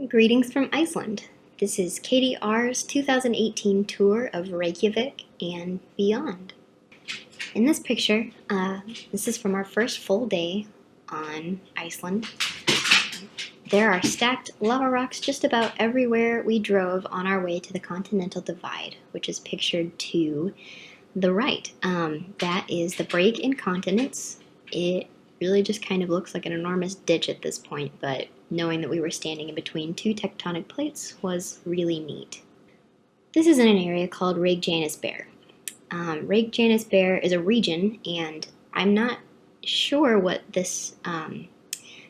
Greetings from Iceland. This is Cady R's 2018 tour of Reykjavik and beyond. In this picture, this is from our first full day on Iceland. There are stacked lava rocks just about everywhere we drove on our way to the Continental Divide, which is pictured to the right. That is the break in continents. It really just kind of looks like an enormous ditch at this point, but knowing that we were standing in between two tectonic plates was really neat. This is in an area called Reykjanesbaer. Reykjanesbaer is a region, and I'm not sure what this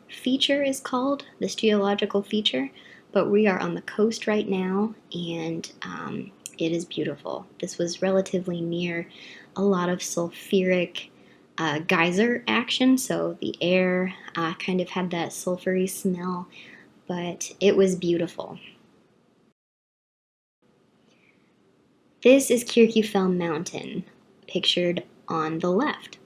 feature is called, this geological feature, but we are on the coast right now, and it is beautiful. This was relatively near a lot of sulfuric geyser action, so the air kind of had that sulfury smell, but it was beautiful. This is Kirkfell Mountain, pictured on the left.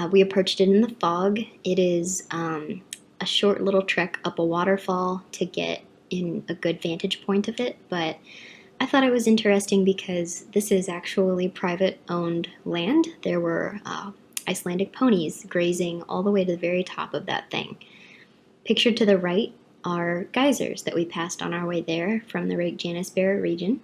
We approached it in the fog. It is a short little trek up a waterfall to get in a good vantage point of it, but I thought it was interesting because this is actually private-owned land. There were Icelandic ponies grazing all the way to the very top of that thing. Pictured to the right are geysers that we passed on our way there from the Reykjanesbaer region.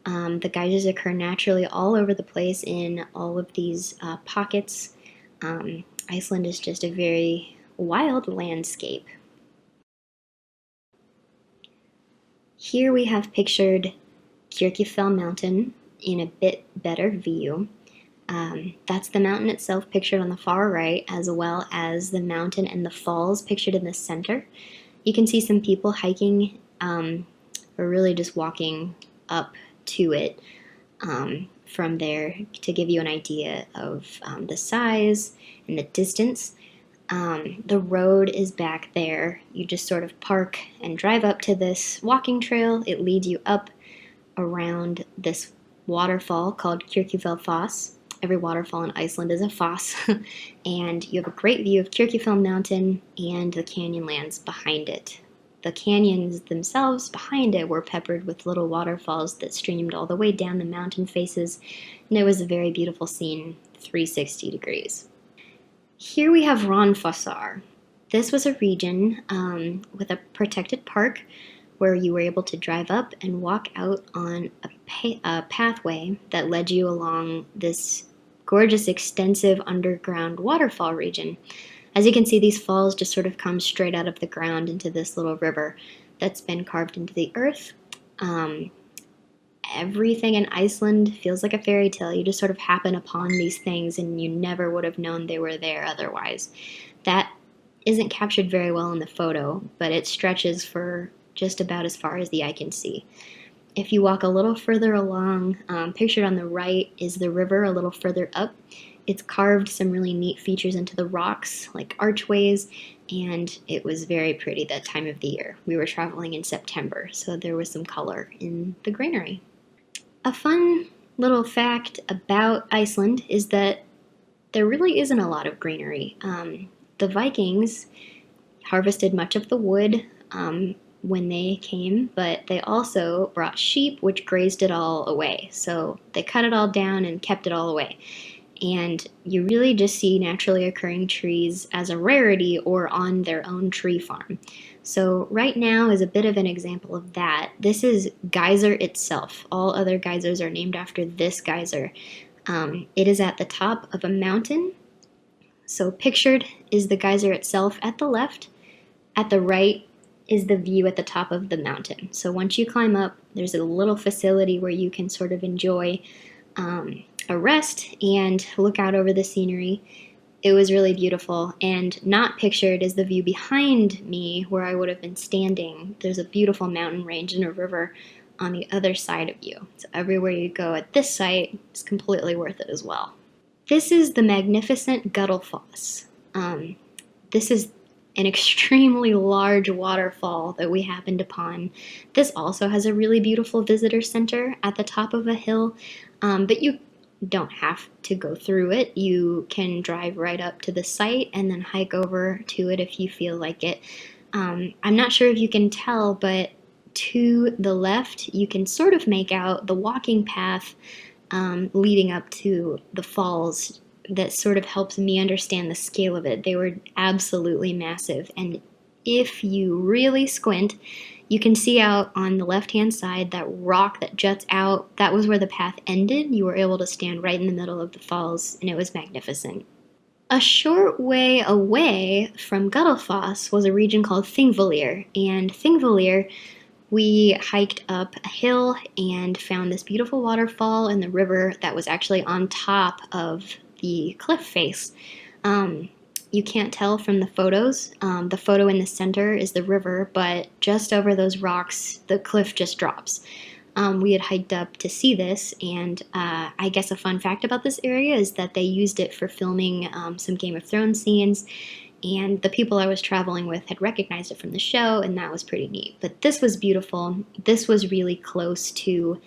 The geysers occur naturally all over the place in all of these pockets. Iceland is just a very wild landscape. Here we have pictured Kirkfell Mountain in a bit better view. That's the mountain itself pictured on the far right, as well as the mountain and the falls pictured in the center. You can see some people hiking, or really just walking up to it from there to give you an idea of the size and the distance. The road is back there. You just sort of park and drive up to this walking trail. It leads you up around this waterfall called Kirkfellfoss. Every waterfall in Iceland is a foss, and you have a great view of Kirkfell Mountain and the canyon lands behind it. The canyons themselves behind it were peppered with little waterfalls that streamed all the way down the mountain faces, and it was a very beautiful scene, 360 degrees. Here we have Ronfossar. This was a region with a protected park where you were able to drive up and walk out on a pathway that led you along this gorgeous, extensive underground waterfall region. As you can see, these falls just sort of come straight out of the ground into this little river that's been carved into the earth. Everything in Iceland feels like a fairy tale. You just sort of happen upon these things and you never would have known they were there otherwise. That isn't captured very well in the photo, but it stretches for just about as far as the eye can see. If you walk a little further along, pictured on the right is the river a little further up. It's carved some really neat features into the rocks, like archways, and it was very pretty that time of the year. We were traveling in September, so there was some color in the greenery. A fun little fact about Iceland is that there really isn't a lot of greenery. The Vikings harvested much of the wood when they came, but they also brought sheep, which grazed it all away. So they cut it all down and kept it all away. And you really just see naturally occurring trees as a rarity or on their own tree farm. So right now is a bit of an example of that. This is Geyser itself. All other geysers are named after this geyser. It is at the top of a mountain. So pictured is the geyser itself at the left. At the right is the view at the top of the mountain. So once you climb up, there's a little facility where you can sort of enjoy a rest and look out over the scenery. It was really beautiful, and not pictured is the view behind me where I would have been standing. There's a beautiful mountain range and a river on the other side of you. So everywhere you go at this site is completely worth it as well. This is the magnificent Guttalfoss. This is an extremely large waterfall that we happened upon. This also has a really beautiful visitor center at the top of a hill, but you don't have to go through it. You can drive right up to the site and then hike over to it if you feel like it. I'm not sure if you can tell, but to the left, you can sort of make out the walking path leading up to the falls. That sort of helps me understand the scale of it. They were absolutely massive, and if you really squint, you can see out on the left-hand side that rock that juts out. That was where the path ended. You were able to stand right in the middle of the falls, and it was magnificent. A short way away from Guttalfoss was a region called Thingvellir, and Thingvellir, we hiked up a hill and found this beautiful waterfall in the river that was actually on top of the cliff face. You can't tell from the photos. The photo in the center is the river, but just over those rocks, the cliff just drops. We had hiked up to see this, and I guess a fun fact about this area is that they used it for filming some Game of Thrones scenes, and the people I was traveling with had recognized it from the show, and that was pretty neat. But this was beautiful. This was really close to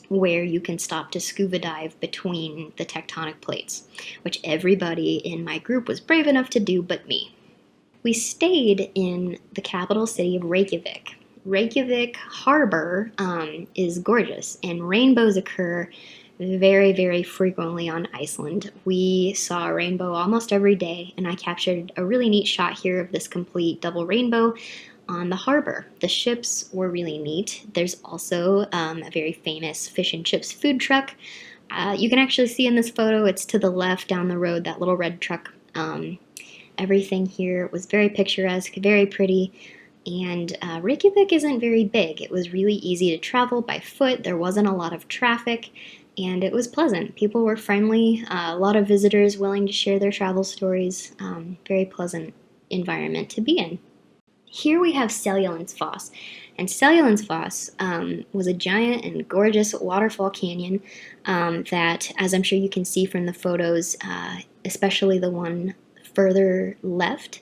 where you can stop to scuba dive between the tectonic plates, which everybody in my group was brave enough to do but me. We stayed in the capital city of Reykjavik. Reykjavik harbor is gorgeous, and rainbows occur very, very frequently on Iceland. We saw a rainbow almost every day, and I captured a really neat shot here of this complete double rainbow on the harbor. The ships were really neat. There's also a very famous fish and chips food truck. You can actually see in this photo, it's to the left down the road, that little red truck. Everything here was very picturesque, very pretty. And Reykjavik isn't very big. It was really easy to travel by foot. There wasn't a lot of traffic, and it was pleasant. People were friendly, a lot of visitors willing to share their travel stories. Very pleasant environment to be in. Here we have Cellulsfoss, and Cellulsfoss was a giant and gorgeous waterfall canyon that, as I'm sure you can see from the photos, especially the one further left,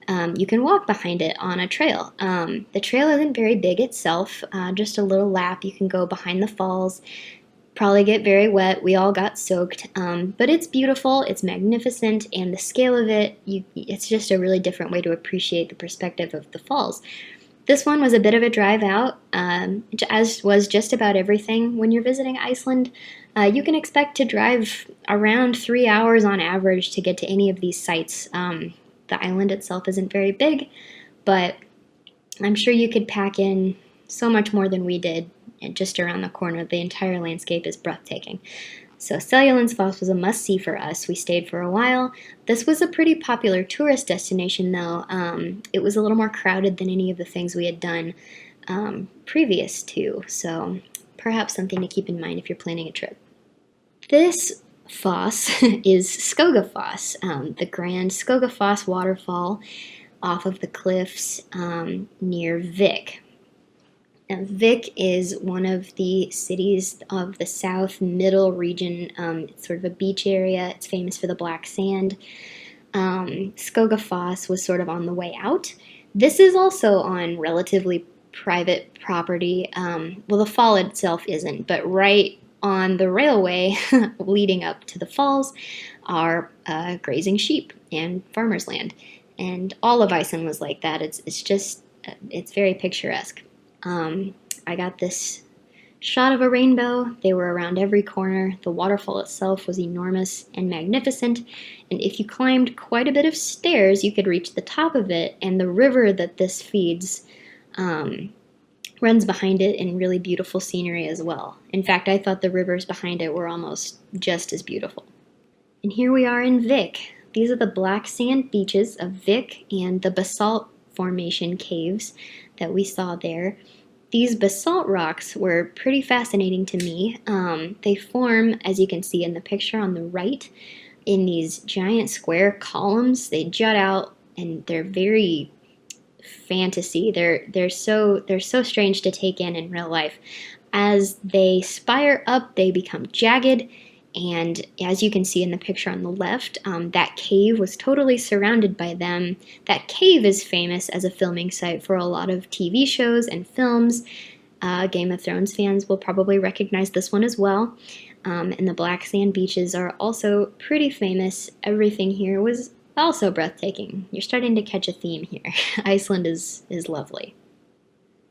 you can walk behind it on a trail. The trail isn't very big itself, just a little lap. You can go behind the falls, probably get very wet. We all got soaked, but it's beautiful, it's magnificent, and the scale of it, it's just a really different way to appreciate the perspective of the falls. This one was a bit of a drive out, as was just about everything. When you're visiting Iceland, you can expect to drive around 3 hours on average to get to any of these sites. The island itself isn't very big, but I'm sure you could pack in so much more than we did just around the corner. The entire landscape is breathtaking. So Cellulsfoss was a must-see for us. We stayed for a while. This was a pretty popular tourist destination, though. It was a little more crowded than any of the things we had done previous to, so perhaps something to keep in mind if you're planning a trip. This foss is Skagafoss, the grand Skagafoss waterfall off of the cliffs near Vik. Now, Vik is one of the cities of the south middle region. It's sort of a beach area. It's famous for the black sand. Skagafoss was sort of on the way out. This is also on relatively private property. Well, the fall itself isn't, but right on the railway leading up to the falls are grazing sheep and farmers' land. And all of Iceland was like that. It's very picturesque. I got this shot of a rainbow. They were around every corner. The waterfall itself was enormous and magnificent, and if you climbed quite a bit of stairs, you could reach the top of it, and the river that this feeds runs behind it in really beautiful scenery as well. In fact, I thought the rivers behind it were almost just as beautiful. And here we are in Vik. These are the black sand beaches of Vik and the basalt formation caves that we saw there. These basalt rocks were pretty fascinating to me. They form, as you can see in the picture on the right, in these giant square columns. They jut out, and they're very fantasy. They're so strange to take in real life. As they spire up, they become jagged, and as you can see in the picture on the left, that cave was totally surrounded by them. That cave is famous as a filming site for a lot of TV shows and films. Game of Thrones fans will probably recognize this one as well. And the black sand beaches are also pretty famous. Everything here was Also breathtaking. You're starting to catch a theme here. Iceland is lovely.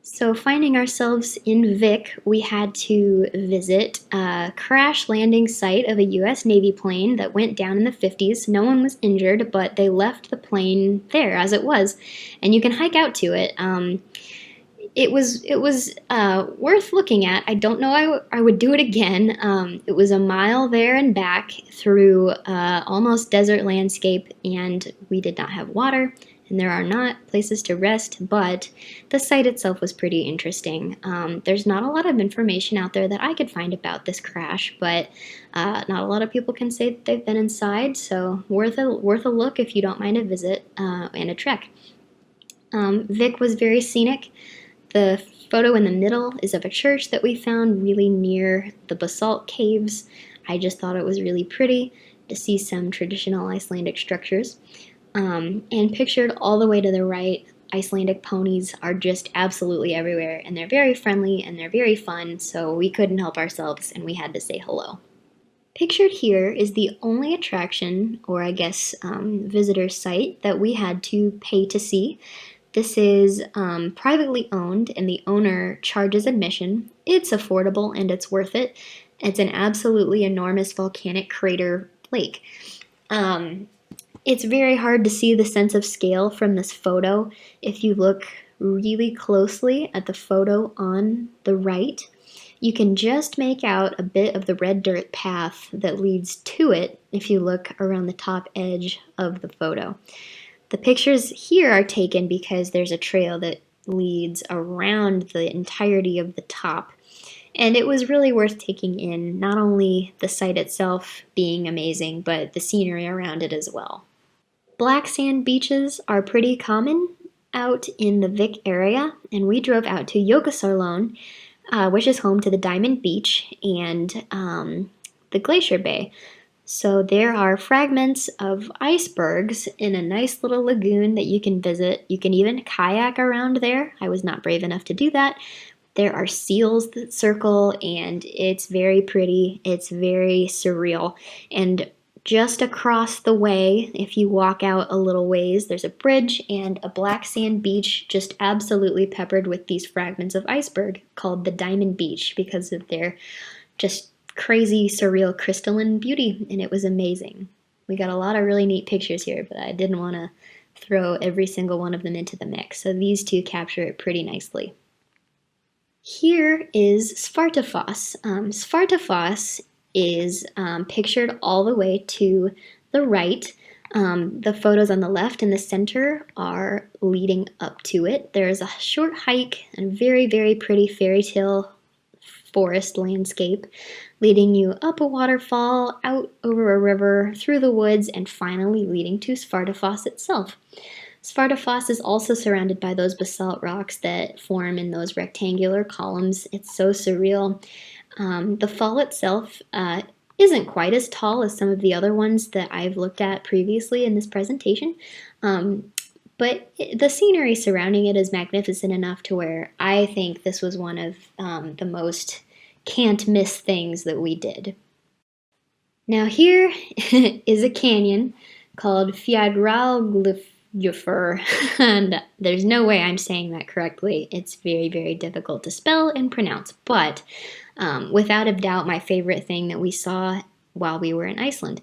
So, finding ourselves in Vik, we had to visit a crash landing site of a US Navy plane that went down in the 50s. No one was injured, but they left the plane there as it was, and you can hike out to it. It was worth looking at. I don't know I would do it again. It was a mile there and back through almost desert landscape, and we did not have water, and there are not places to rest, but the site itself was pretty interesting. There's not a lot of information out there that I could find about this crash, but not a lot of people can say that they've been inside, so worth a look if you don't mind a visit and a trek. Vik was very scenic. The photo in the middle is of a church that we found really near the basalt caves. I just thought it was really pretty to see some traditional Icelandic structures. And pictured all the way to the right, Icelandic ponies are just absolutely everywhere, and they're very friendly and they're very fun, so we couldn't help ourselves and we had to say hello. Pictured here is the only attraction, or I guess visitor site, that we had to pay to see. This is privately owned, and the owner charges admission. It's affordable and it's worth it. It's an absolutely enormous volcanic crater lake. It's very hard to see the sense of scale from this photo. If you look really closely at the photo on the right, you can just make out a bit of the red dirt path that leads to it if you look around the top edge of the photo. The pictures here are taken because there's a trail that leads around the entirety of the top. And it was really worth taking in, not only the site itself being amazing, but the scenery around it as well. Black sand beaches are pretty common out in the Vik area, and we drove out to Jökulsárlón, which is home to the Diamond Beach and the Glacier Bay. So there are fragments of icebergs in a nice little lagoon that you can visit. You can even kayak around there. I was not brave enough to do that. There are seals that circle, and it's very pretty. It's very surreal. And just across the way, if you walk out a little ways, there's a bridge and a black sand beach just absolutely peppered with these fragments of iceberg called the Diamond Beach because of their just crazy, surreal, crystalline beauty, and it was amazing. We got a lot of really neat pictures here, but I didn't want to throw every single one of them into the mix, so these two capture it pretty nicely. Here is Svartafoss. Svartafoss is pictured all the way to the right. The photos on the left and the center are leading up to it. There's a short hike and very, very pretty fairy tale forest landscape leading you up a waterfall, out over a river, through the woods, and finally leading to Svartafoss itself. Svartafoss is also surrounded by those basalt rocks that form in those rectangular columns. It's so surreal. The fall itself isn't quite as tall as some of the other ones that I've looked at previously in this presentation, but the scenery surrounding it is magnificent enough to where I think this was one of the most can't miss things that we did. Now here is a canyon called Fjadralglufjufur, and there's no way I'm saying that correctly. It's very, very difficult to spell and pronounce, but without a doubt my favorite thing that we saw while we were in Iceland.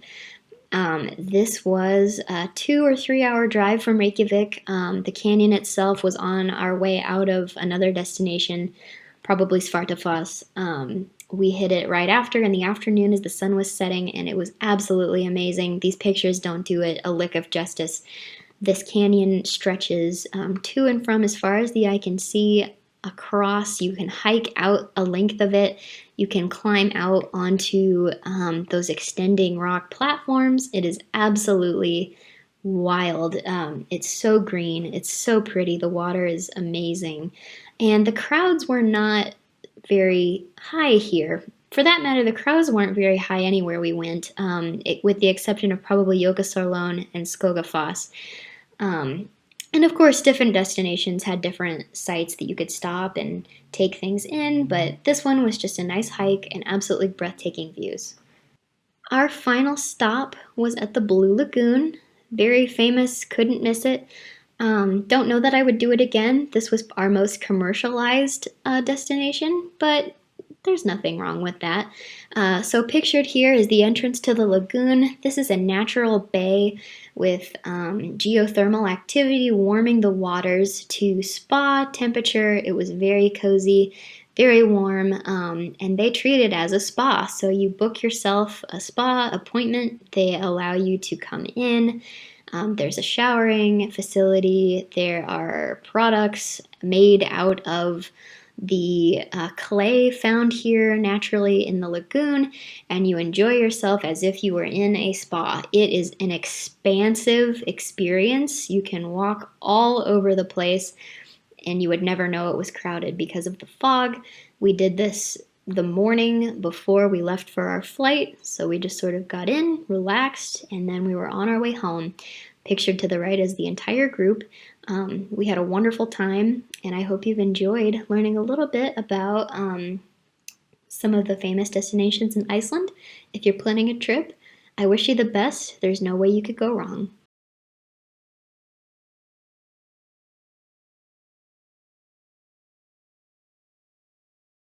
This was a 2 or 3 hour drive from Reykjavik. The canyon itself was on our way out of another destination, probably Svartafoss. We hit it right after in the afternoon as the sun was setting, and it was absolutely amazing. These pictures don't do it a lick of justice. This canyon stretches to and from as far as the eye can see across. You can hike out a length of it. You can climb out onto those extending rock platforms. It is absolutely wild. It's so green. It's so pretty. The water is amazing. And the crowds were not very high here. For that matter, the crowds weren't very high anywhere we went, with the exception of probably Jökulsárlón and Skagafoss. And of course, different destinations had different sites that you could stop and take things in, but this one was just a nice hike and absolutely breathtaking views. Our final stop was at the Blue Lagoon. Very famous, couldn't miss it. Don't know that I would do it again. This was our most commercialized destination, but there's nothing wrong with that. So pictured here is the entrance to the lagoon. This is a natural bay with geothermal activity warming the waters to spa temperature. It was very cozy, very warm, and they treat it as a spa. So you book yourself a spa appointment. They allow you to come in. There's a showering facility. There are products made out of the clay found here naturally in the lagoon, and you enjoy yourself as if you were in a spa. It is an expansive experience. You can walk all over the place, and you would never know it was crowded because of the fog. We did this the morning before we left for our flight, so we just sort of got in, relaxed, and then we were on our way home. Pictured to the right is the entire group. We had a wonderful time, and I hope you've enjoyed learning a little bit about some of the famous destinations in Iceland. If you're planning a trip, I wish you the best. There's no way you could go wrong.